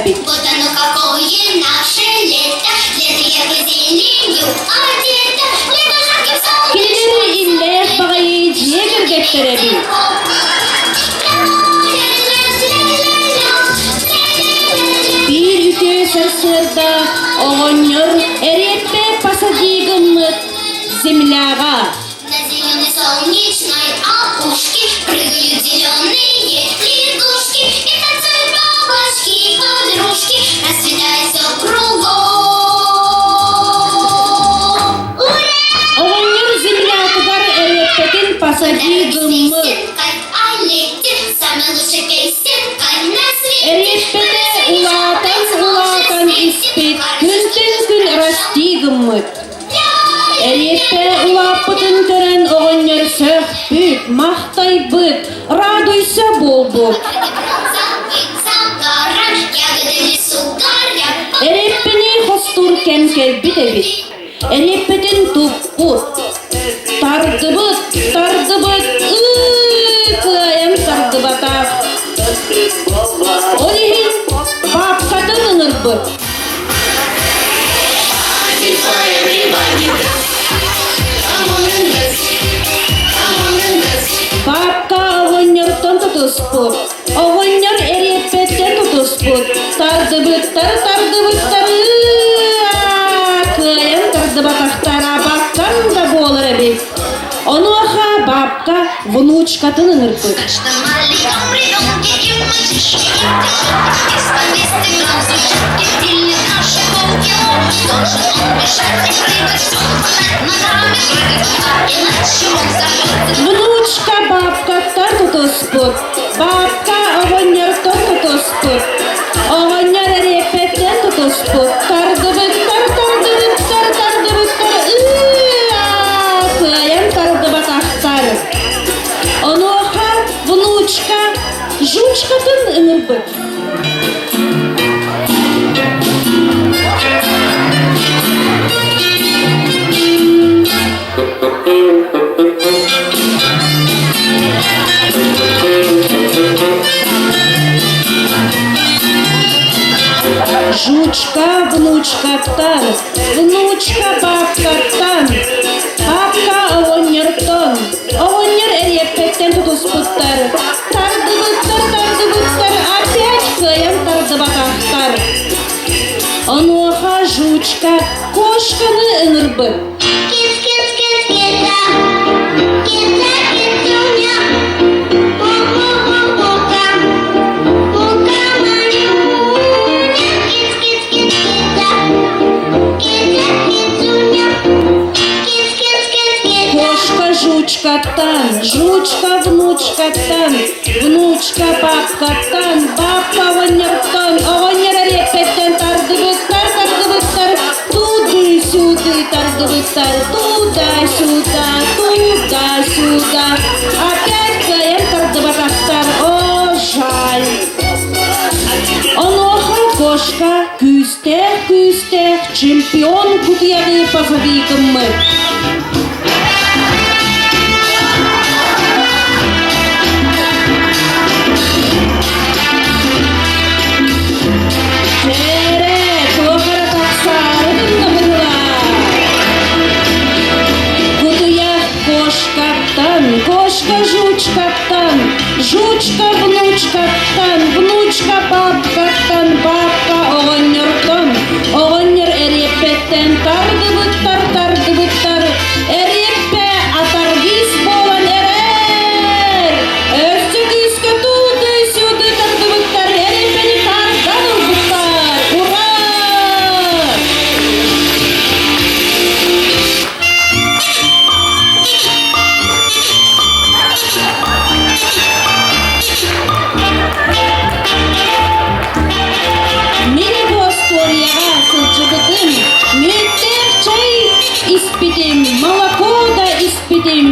бит. Вот оно какое наше лето, лето яркой зеленью одето, лето жарким солнышком. Келелер иллер багай жегергеттер бит. Bir üte сырсырда оғоннор эреппе посадигыммыт земляга. На зеленой солнечной опушке прыгают зеленые лягушки и танцуют бабочки, подружки, расцветает все кругом. Ура! Оғоннор землятыгар эреппетин посадигыммыт. Песенкой о лете, самой лучшей песенкой на свете. Эреппете улатан испит күн растигыммыт. Эреппе улаппытын көрен оғоннор сөкпүт, мақтайбыт, радуйса болбут. Эреппени хостур кенкелбит эбит. Эреппетин туппут. Тардыбыт, кыайым тардыбата. Олихин бапкатын ыңырбыт. Бапка оғоннортон тутуспут. Оғоннор эреппеттен тутуспут. Тардыбыттар, кыайым тардыбатахтара бапкан да болыр эбит. Онуаха бабка внучкатын ыңырбыт. Что маленьком ребенке и мальчишке, и девчонке, из повестки грамм звучатки, стильный нашей полкино. Должен он бежать и прыгать, все хватать ногами, прыгать туда, иначе он сорвется. Внучка бабка тартутуспут. Бабка оғоннортон тутуспут. Оғоннор эреппеттен тутуспут. Тардыбыттар, кыайым тардыбатахтар. Онуаха внучка жучкатын ыңырбыт. Жучка внучкаттан, внучка бабкаттан, бабка оғоннортон, оғоннор эреппеттен тутуспуттар. Тардыбыттар, опять кыайым тардыбатахтар. Онуаха жучка кошканы ыңырбыт. Жучкаттан, жучка внучкаттан, внучка бабкаттан, бабка оғоннортон, оғоннор эреппеттен тардыбыттар, туды-сюды тардыбыттар, туда-сюда, опять кыайым тардыбатахтар, о, жаль. Оноха кошка күстех, чемпион кутуяны позовикыммы. Кошка жучкаттан, жучка внучкаттан, внучка бабкаттан, бабка оғоннортон, оғоннор эреппеттен тардыбыттар, эреппе атаргис болан эрер. Өсті күйскі туды-сюды тардыбыттар, эреппени тардан ұрбыттар. Ура! Молоко да испитим,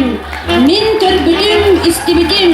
мен көрбүдүм истибитим.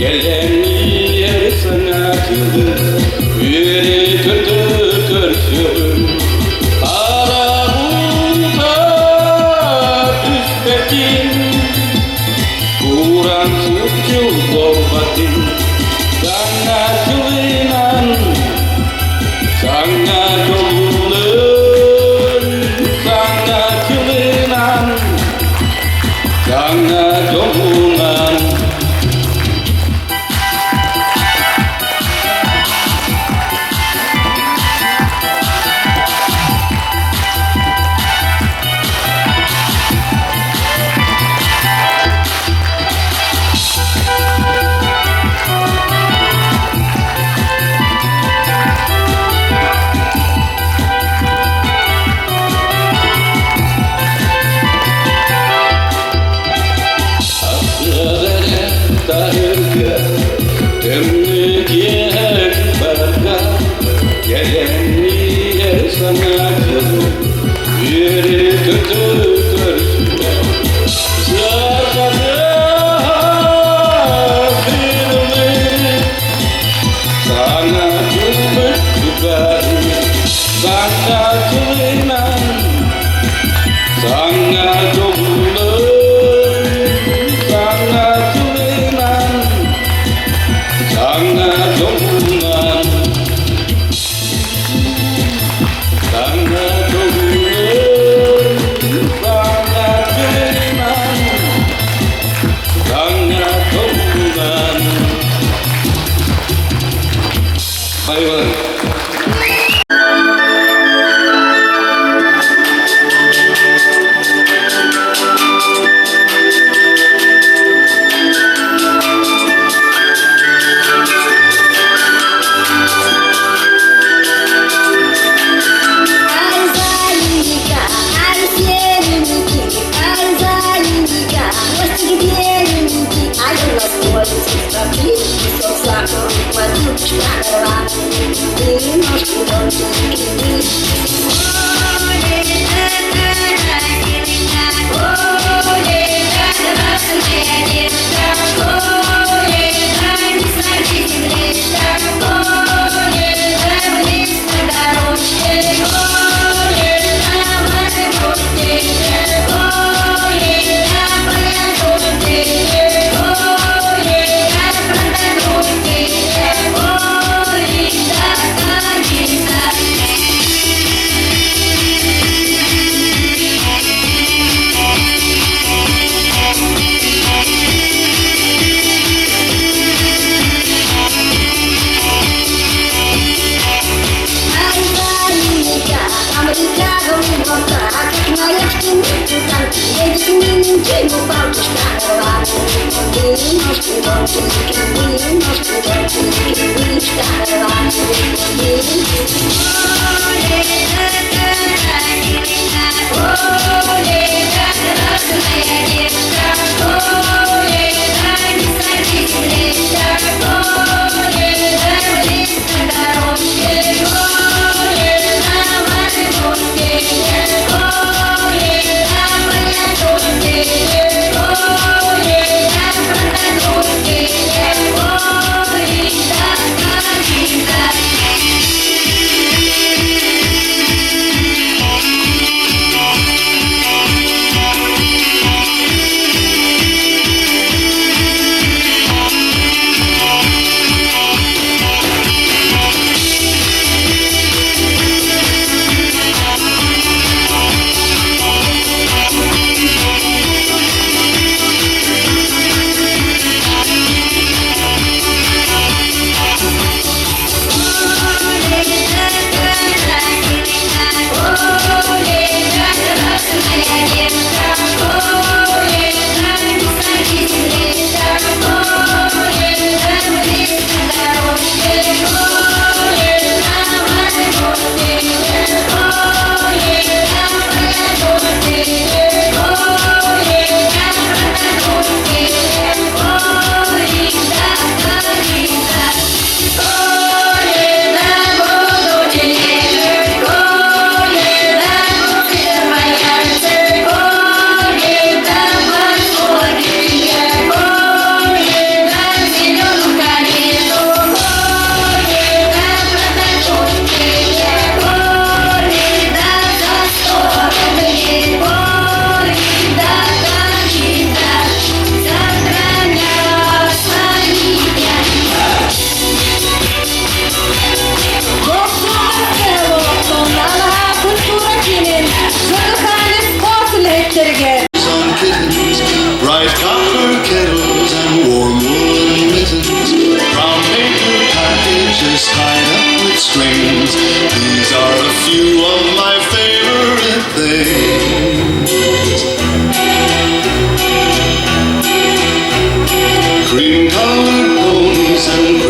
Gelenler sanatını yürü görsün. Aramızda düşmedim, Kur'ansız yol olmadım. Sanatıyla sana yolun, sanatıyla sana yolun.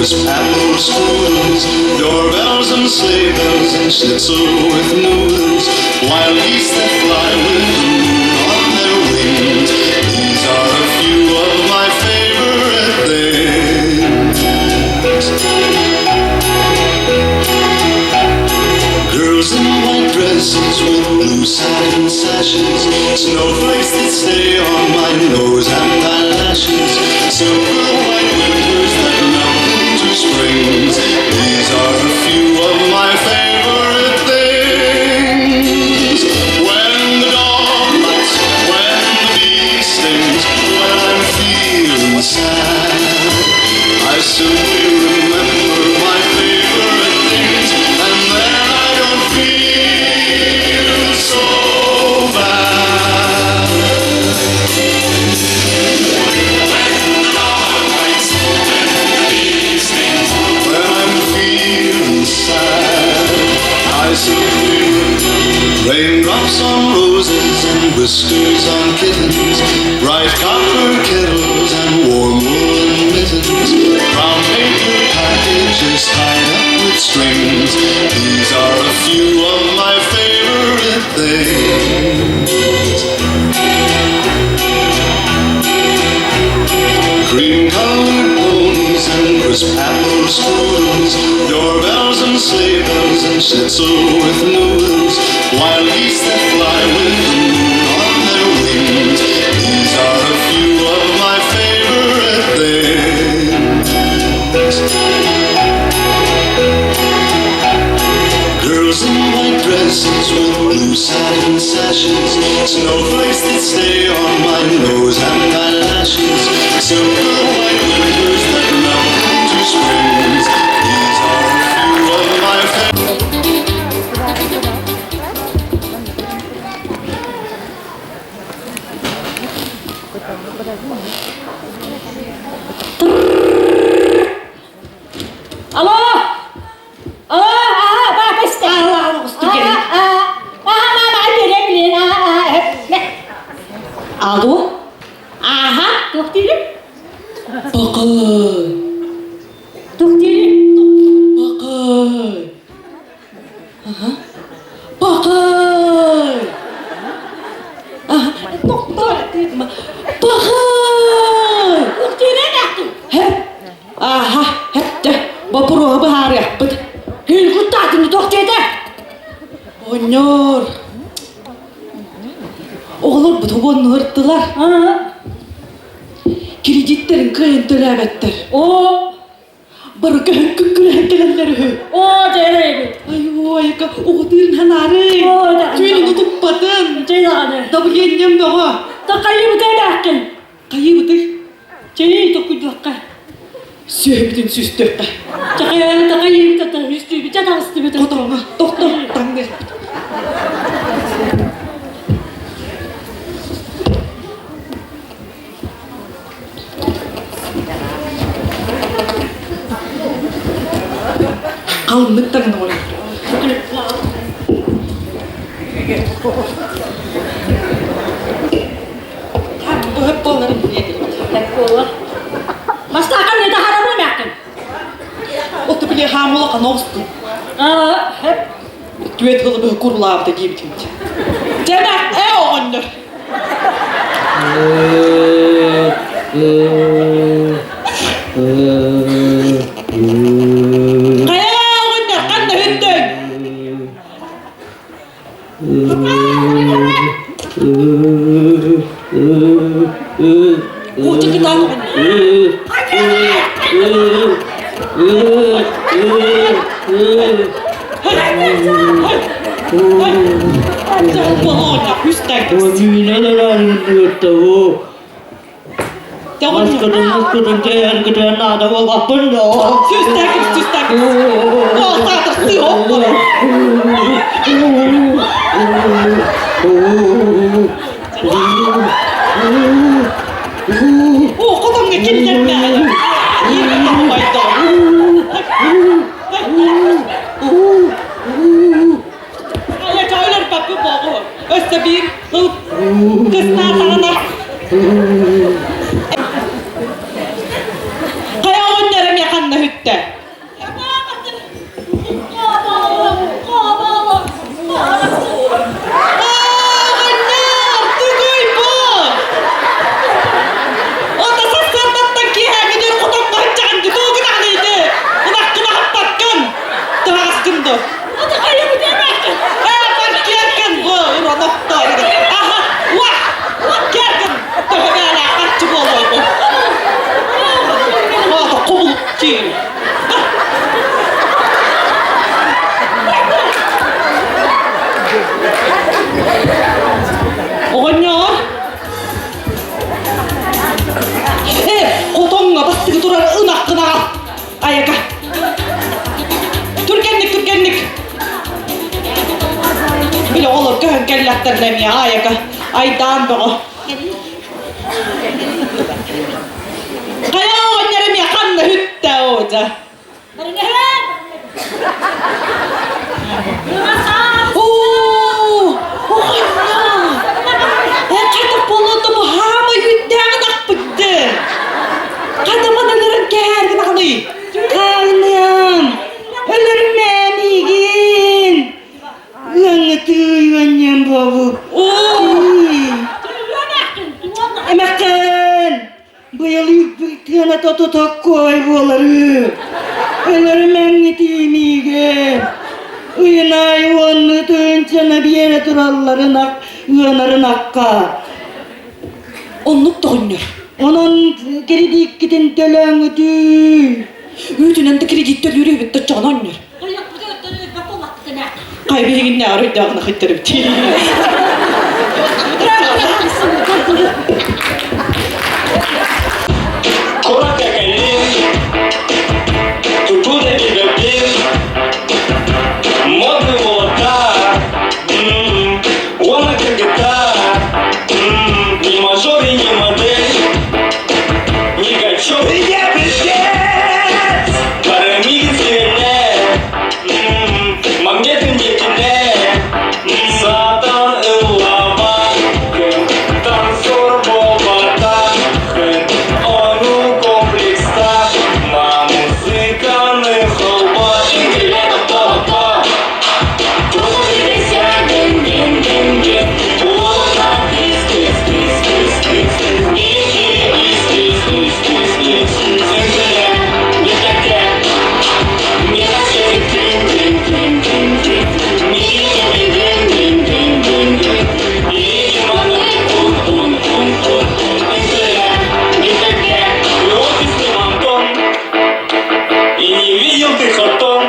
crisp apple strudels, doorbells and sleigh bells and schnitzel with noodles, wild geese that fly with the moon on their wings. These are a few of my favorite things. Girls in white dresses with blue satin sashes, snowflakes that stay on my nose and eyelashes, silver white winters that melt into springs. These are a few of my favorite things. When the dog bites, when the bee stings, when I'm feeling sad, I simply remember my favorite things, and then I don't feel so bad. When I'm feeling sad, I simply remember raindrops on roses and whiskers on kittens, bright copper kettles and warm woolen mittens, brown paper packages tied up with strings. These are a few of my favorite things. Cream-colored ponies and crisp apple strudels, doorbells and sleigh bells and schnitzel with noodles, wild geese that fly with the moon on their wings. These are a few of my favorite things. Girls in white dresses with blue satin sashes, snowflakes that stay on my nose and eyelashes, silver white winters that melt into springs. These are a few of my Alo! Alo! Aha, bak işte. Allah ustu gelin. Aha, ben görebilirim. Ne? Aldı o? Aha, doktorum. Bakın. Doktorum. Bakın. Aha. Bakın. Aha, doktor. Bakın. Doktora baktım. Hep. Aha, hep de. Vapuru bahar yapmadı. Hilgut tadını doktorda. Onur. Oğlum bu tobonunu hırttılar. Kreditlerin kıyın tölevettir. O. Baru kükürentelenleri. O dereydi. Ay ka o dirin hanarı. O da. Tüyünü tutup batın. Ceylanı. Da bu yeniyem de o. Da kayı bıtay derken. Kayı bıtay. Ceylanı dokudulakka. Sühebidin süstürtü. Çakayı da kayı bıtay. Üstü bir çatan üstü bir doktor. Doktor. Tanrı. Kalınlıktan ne oluyor? Bu hep onların niyeti. Hep onlar. Basta akan ne daha aramı mekan. Otu bile hamula kan olsun. Hep. Düet hılı bir kurulağımda gibi timti. Cemek onlar. Kucing kita Kemudian ada apa dong? Sustak. Oh, tak tersiok. Oh, kau tak ngekit dah. Ini apa itu? Ayah kau nak pakai bawa. Estabir, kesana sana. Kaya onların yakanda hütte. tuturar ınakkına. Ayaka. Türkennik. Bile olur köhön kellätterlem ja ayaka. Aitaan toko. Kaja onnärem ja kanna hyttää oota. Kato polottomu haamo hyttää nakputte. Kato manaleran kärkin ali. Kalniam. Ölürmänigin. Langatuyuanyam babu. Emäkän. Bıyal yükbüktüğüne totu tokkoy boları. Ölürmänigin. Uynay onu tönçene bir yere turalların ak, uyanarın akka. Onluk da oynuyor. Onun kredikkidin tölöngü tüy. Üütünen de kredittör yürüy bitti can oynuyor. Kaybegin ne arıyor dağına hıttırıp tüy. Курака колен, тупо да гигабин, модный молока, он как гитара, не мажор и не модель, не качок и не пиздец, парамигин сильнее, магнитный не теплее, сатан и лава, танцор бобата, ону комплекста, на музыкальных холбах, и лето толпа. И не видел ты хатон,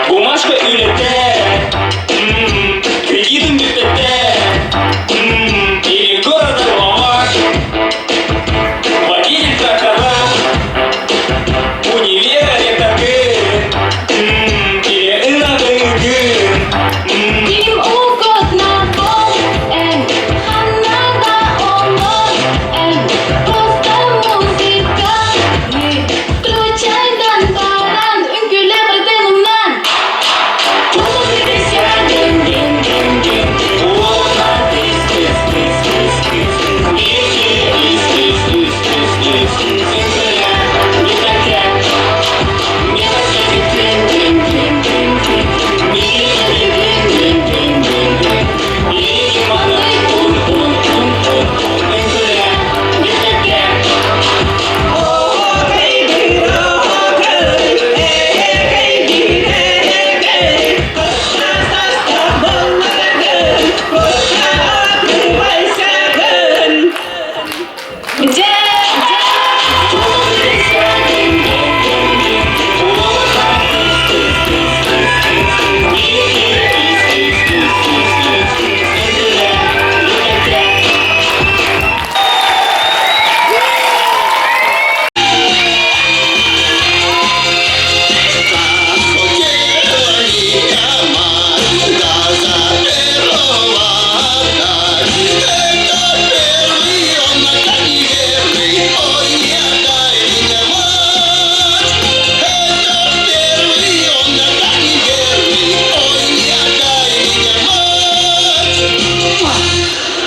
бумажка или кредитом БПТ, или город Алмат, водитель трактора, универ РТГ, или ИНАГ. Им угодно Бог, Ханнада Олор, просто музыка. Включай дан-баран, үңгілер дынымнан.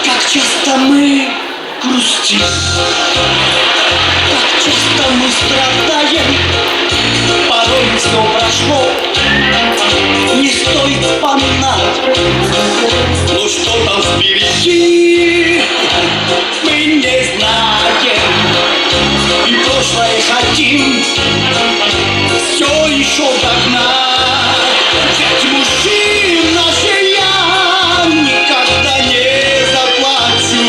Как часто мы грустим, как часто мы страдаем, порой все прошло, не стоит вспоминать. Ну что там впереди, мы не знаем. И прошлое хотим все еще догнать. Ведь мужчина же я никогда не заплачу.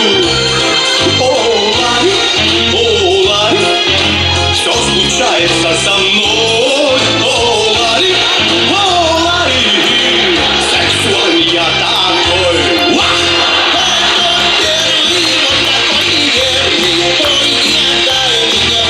Олари, все случается со мной. Олари, сексуальный я такой. Вах! Это первый, он такой неверный. Ой, не отдай меня,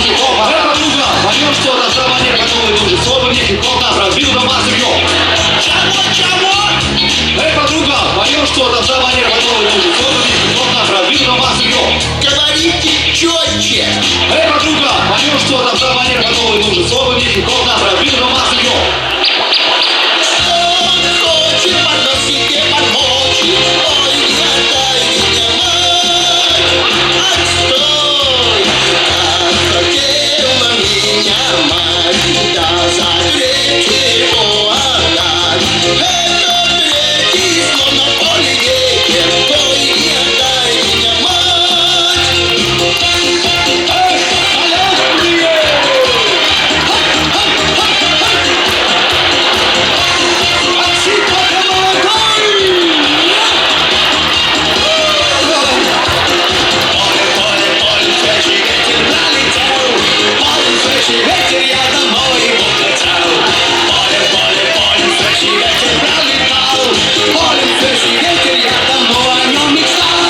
хип-хопа. Эй, подруга, поймем, что там за манер, который нужен. Слово мне хип-хоп нас разбил дома сырьем. Эй, подруга, поймем, что там за манер, который нужен. Слово мне хип-хоп нас разбил дома сырьем. Говорите четче. Эй, подруга, поймем, что там за манер, который нужен. Слово мне хип-хоп нас разбил дома сырьем. Он хочет подносить и подмочить. Ой, не дай меня, мать. Отстой, как хотела меня мать. Да за третьего отдать. Это третий, словно поле ветер. Ой, не дай меня, мать. Ветер, я домой его хотел. Поле, свежий ветер пролетал. Поле, свежий ветер, я давно о нем мечтал.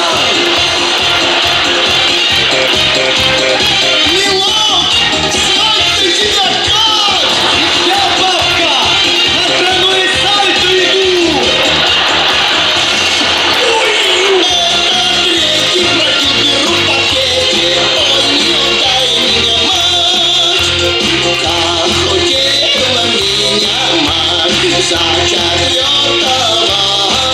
Милок, как ты тебя как? Я, бабка, на страну и сальто иду. Третий против беру в пакете. Ой, не дай меня, мать. Как хотела меня мать за четвертого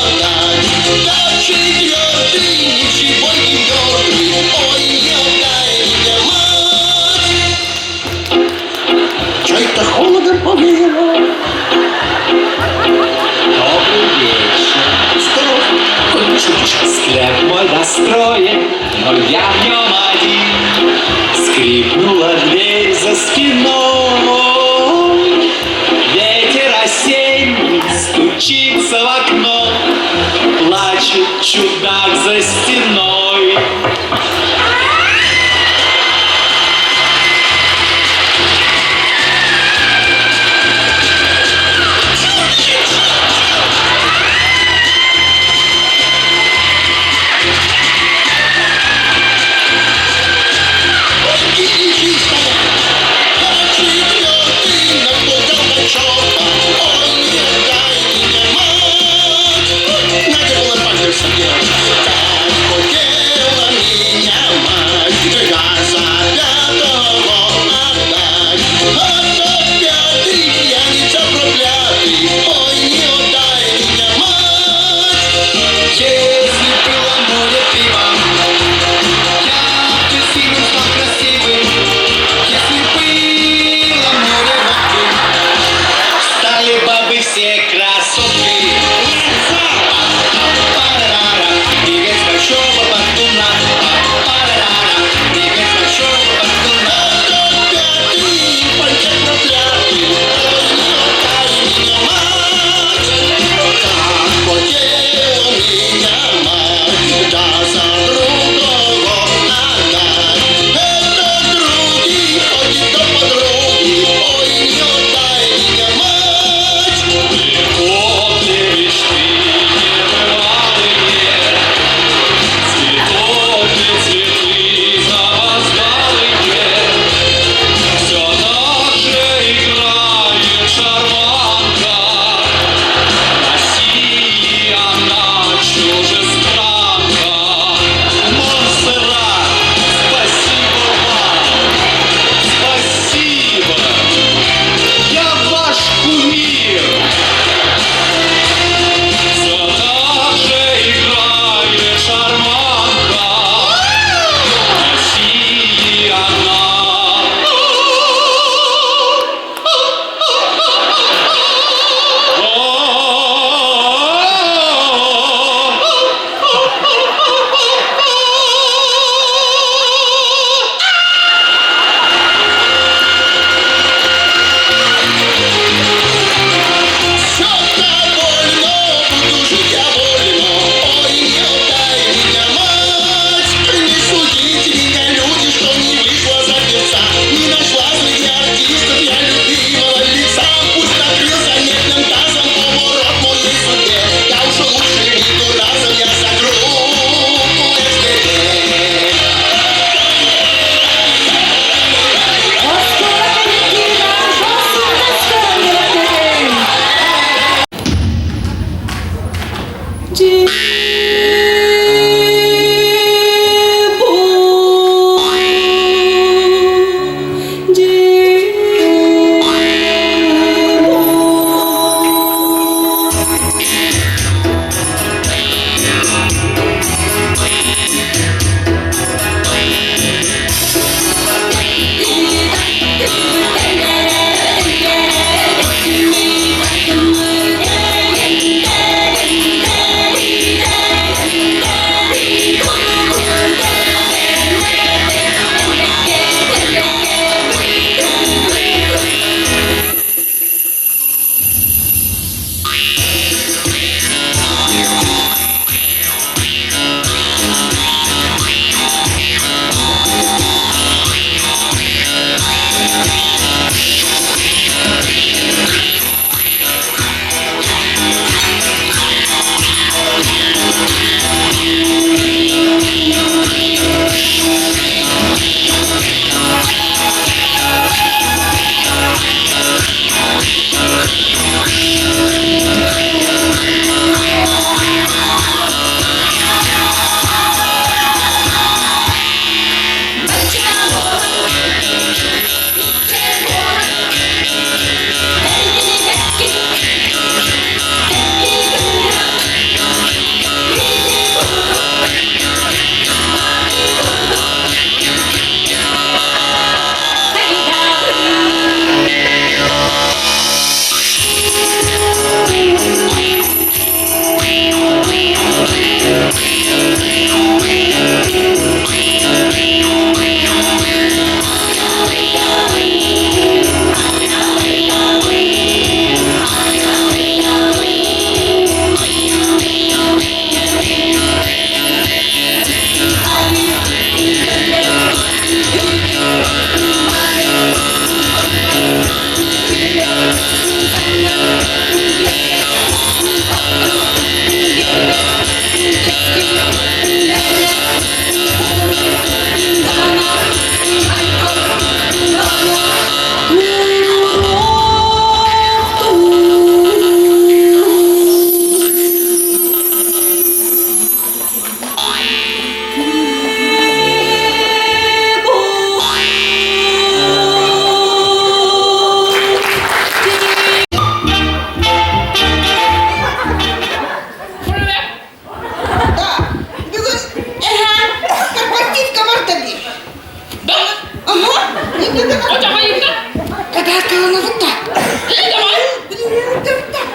отдать. Да четвертый ничего не мертвый. Ой, не дай меня, мать. Чай-то холодом повеяло. Добрый вечер. Склеп мой достроен, но я в нем один. Скрипнула дверь за спиной. Ветер осенний стучится в окно. Плачет чудак за стеной. И чистая,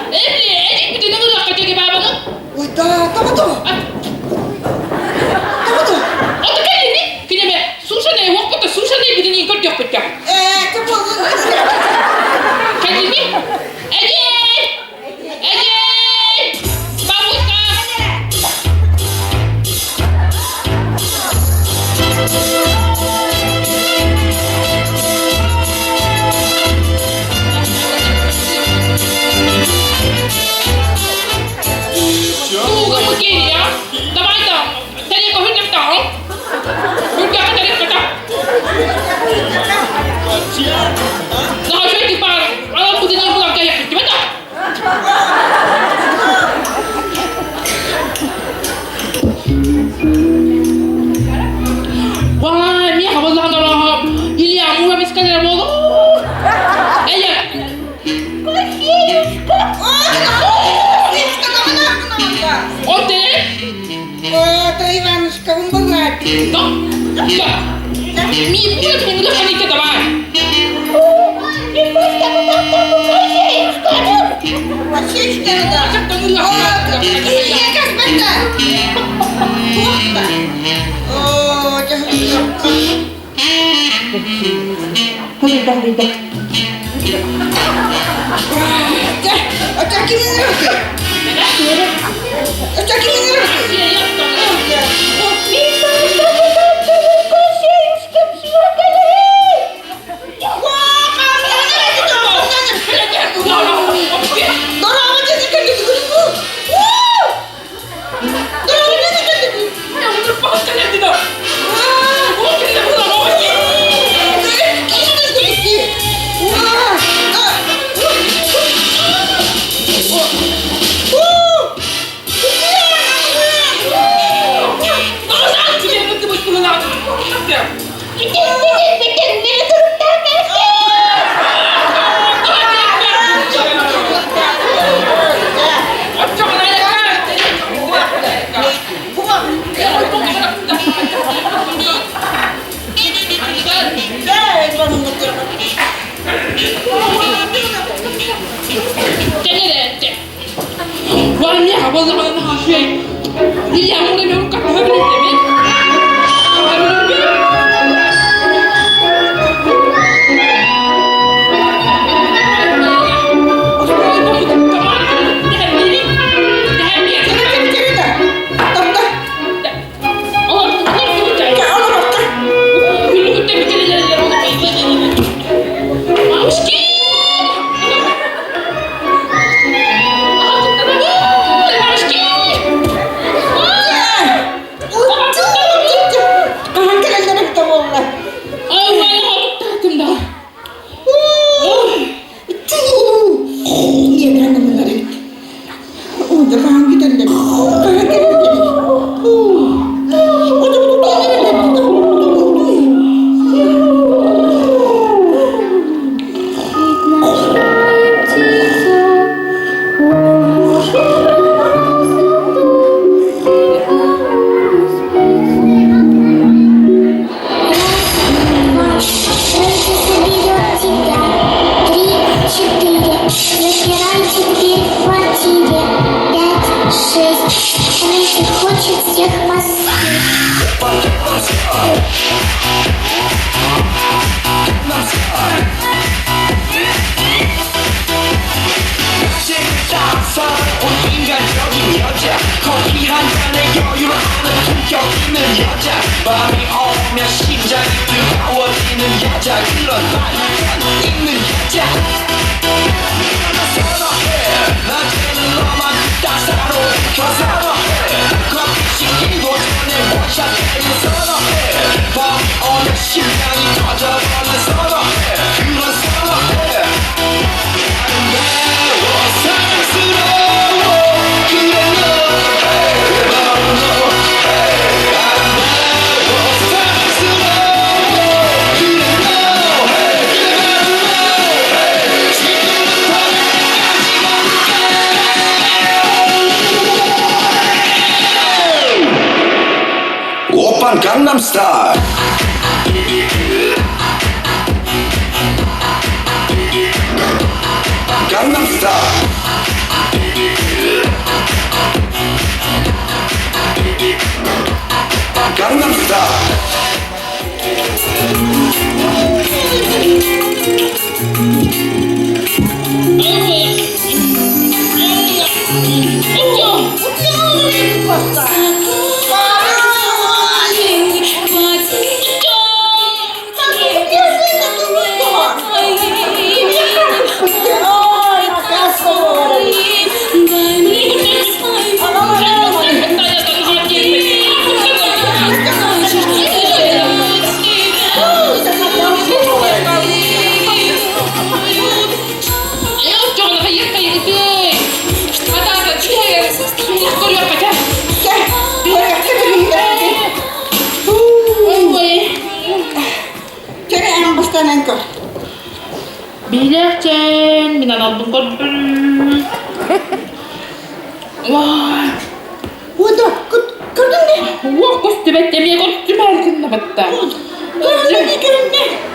Emily itu nggak kerja di mana tuh? tama to. Atau kayak ini, kayaknya susah nih, waktu itu susah nih begini kerja. Coba. Kayak ini, bagus kan? Tunggu begini ya, teman dong. Tadi kau hendak tahu? Hendak apa tadi kata? Nah, saya di bar. Kalau begini bukan kayak gimana? Wah, ini apa lah kalau ini yang murah sekali lah mau. Ya. Oke. Terima kamu berat. Dok. Mi bukan minggu hari kita bang. Masih sekarang. Macam tunggu lah. Iya kan sebentar. Oh, jangan. Lidah. Acak ini. Wah, ini apa sih kalau nak sih? Ini yang mulai memang kat habis ni. Gangnam Style. Bilekçen, minä aldım kodun. Vay. Oda, gördün mü? Vah, kosti vettä, mie kosti märkin vettä. Gördün mü?